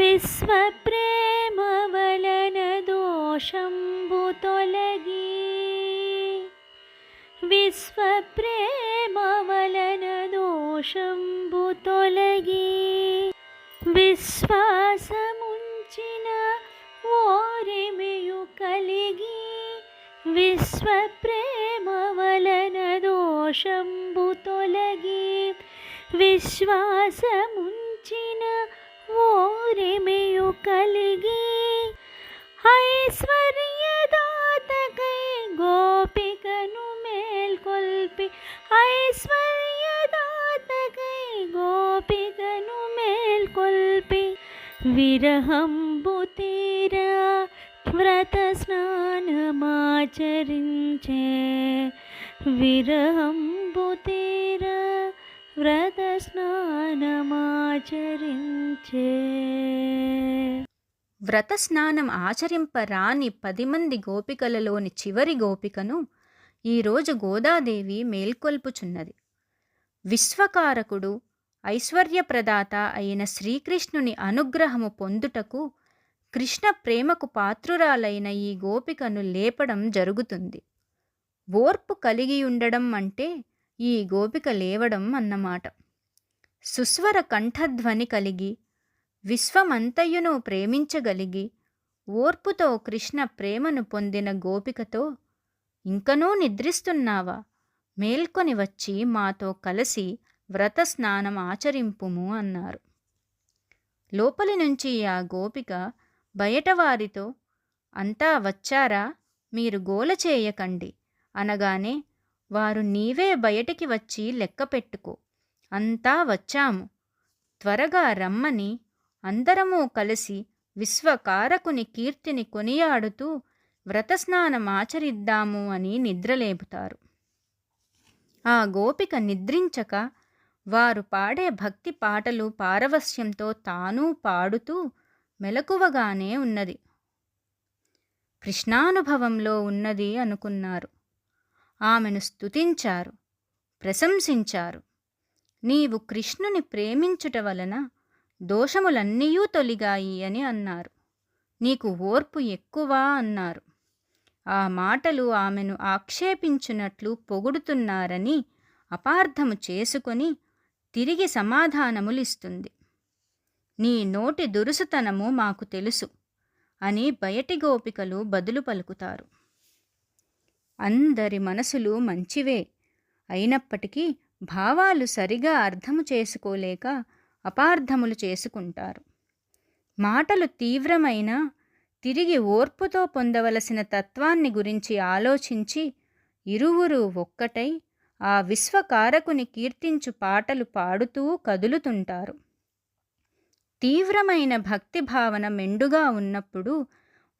విశ్వప్రేమవలన దోషంబు తొలగి విశ్వప్రేమవలన దోషంబు తొలగి విశ్వాసముంచిన ఓరిమియు కలిగి విశ్వప్రేమవలన దోషంబు తొలగి విశ్వాసముంచిన ఓరిమియు కలిగి ఐశ్వర్యదాతకై గోపికను మేల్కొల్పి ఐశ్వర్యదాతకై గోపికను మేల్కొల్పి విరహంబు తీరా వ్రత స్నానమాచరించే విరహంబు తీరా వ్రత స్నానమాచరించే. వ్రత స్నానం ఆచరింపరాని 10 మంది గోపికలలోని చివరి గోపికను ఈరోజు గోదాదేవి మేల్కొల్పుచున్నది. విశ్వకారకుడు ఐశ్వర్యప్రదాత అయిన శ్రీకృష్ణుని అనుగ్రహము పొందుటకు కృష్ణ ప్రేమకు పాత్రురాలైన ఈ గోపికను లేపడం జరుగుతుంది. ఓర్పు కలిగియుండడం అంటే ఈ గోపిక లేవడం అన్నమాట. సుస్వర కంఠధ్వని కలిగి విశ్వమంతయును ప్రేమించగలిగి ఓర్పుతో కృష్ణ ప్రేమను పొందిన గోపికతో, ఇంకనూ నిద్రిస్తున్నావా? మేల్కొని వచ్చి మాతో కలిసి వ్రత స్నానం ఆచరింపుము అన్నారు. లోపలి నుంచి ఆ గోపిక బయటవారితో, అంతా వచ్చారా, మీరు గోల చేయకండి అనగానే వారు, నీవే బయటికి వచ్చి లెక్క పెట్టుకో, అంతా వచ్చాము, త్వరగా రమ్మని అందరమూ కలిసి విశ్వకారకుని కీర్తిని కొనియాడుతూ వ్రతస్నానం ఆచరిద్దాము అని నిద్రలేపుతారు. ఆ గోపిక నిద్రించక వారు పాడే భక్తి పాటలు పారవస్యంతో తానూ పాడుతూ మెలకువగానే ఉన్నది. కృష్ణానుభవంలో ఉన్నది అనుకున్నారు. ఆమెను స్తుతించారు, ప్రశంసించారు. నీవు కృష్ణుని ప్రేమించుట వలన దోషములన్నీయూ తొలిగాయి అని అన్నారు. నీకు ఓర్పు ఎక్కువ అన్నారు. ఆ మాటలు ఆమెను ఆక్షేపించునట్లు పొగుడుతున్నారని అపార్థము చేసుకొని తిరిగి సమాధానములిస్తుంది. నీ నోటి దురుసుతనము మాకు తెలుసు అని బయటి గోపికలు బదులు పలుకుతారు. అందరి మనసులు మంచివే అయినప్పటికీ భావాలు సరిగా అర్థము చేసుకోలేక అపార్థములు చేసుకుంటారు. మాటలు తీవ్రమైన తిరిగి ఓర్పుతో పొందవలసిన తత్వాన్ని గురించి ఆలోచించి ఇరువురు ఒక్కటై ఆ విశ్వకారకుని కీర్తించు పాటలు పాడుతూ కదులుతుంటారు. తీవ్రమైన భక్తి భావన మెండుగా ఉన్నప్పుడు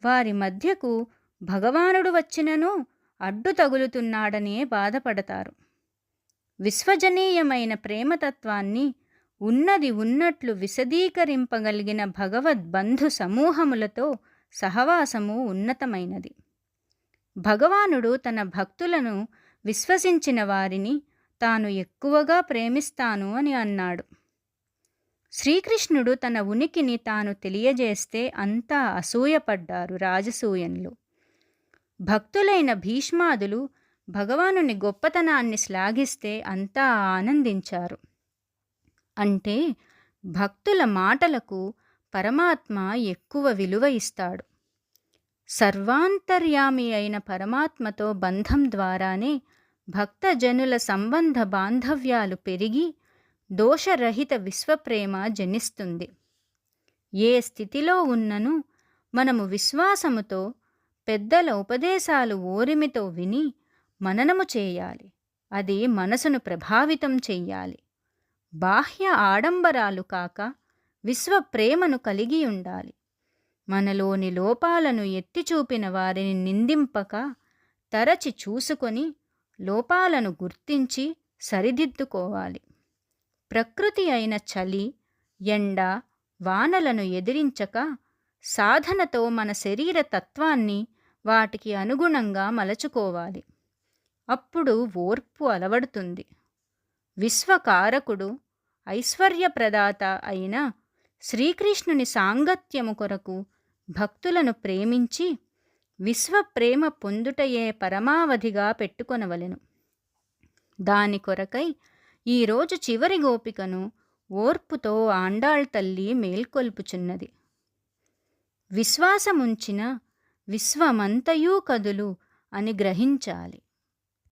వారి మధ్యకు భగవానుడు వచ్చినను అడ్డు తగులుతున్నాడనే బాధపడతారు. విశ్వజనీయమైన ప్రేమతత్వాన్ని ఉన్నది ఉన్నట్లు విశదీకరింపగలిగిన భగవద్బంధు సమూహములతో సహవాసము ఉన్నతమైనది. భగవానుడు తన భక్తులను విశ్వసించిన వారిని తాను ఎక్కువగా ప్రేమిస్తాను అని అన్నాడు. శ్రీకృష్ణుడు తన ఉనికిని తాను తెలియజేస్తే అంతా అసూయపడ్డారు రాజసూయంలో. భక్తులైన భీష్మాదులు భగవానుని గొప్పతనాన్ని శ్లాఘిస్తే అంతా ఆనందించారు. అంటే భక్తుల మాటలకు పరమాత్మ ఎక్కువ విలువ ఇస్తాడు. సర్వాంతర్యామి అయిన పరమాత్మతో బంధం ద్వారానే భక్తజనుల సంబంధ బాంధవ్యాలు పెరిగి దోషరహిత విశ్వప్రేమ జనిస్తుంది. ఏ స్థితిలో ఉన్నను మనము విశ్వాసముతో పెద్దల ఉపదేశాలు ఓరిమితో విని మననము చేయాలి. అది మనసును ప్రభావితం చెయ్యాలి. బాహ్య ఆడంబరాలు కాక విశ్వప్రేమను కలిగి ఉండాలి. మనలోని లోపాలను ఎత్తిచూపిన వారిని నిందింపక తరచి చూసుకొని లోపాలను గుర్తించి సరిదిద్దుకోవాలి. ప్రకృతి అయిన చలి, ఎండ, వానలను ఎదిరించక సాధనతో మన శరీర తత్వాన్ని వాటికి అనుగుణంగా మలచుకోవాలి. అప్పుడు ఓర్పు అలవడుతుంది. విశ్వకారకుడు ఐశ్వర్యప్రదాత అయిన శ్రీకృష్ణుని సాంగత్యము కొరకు భక్తులను ప్రేమించి విశ్వప్రేమ పొందుటయే పరమావధిగా పెట్టుకొనవలెను. దాని కొరకై ఈరోజు చివరి గోపికను ఓర్పుతో ఆండాళ్ తల్లి మేల్కొల్పుచున్నది. విశ్వాసముంచిన విశ్వమంతయూ కదులు అని గ్రహించాలి.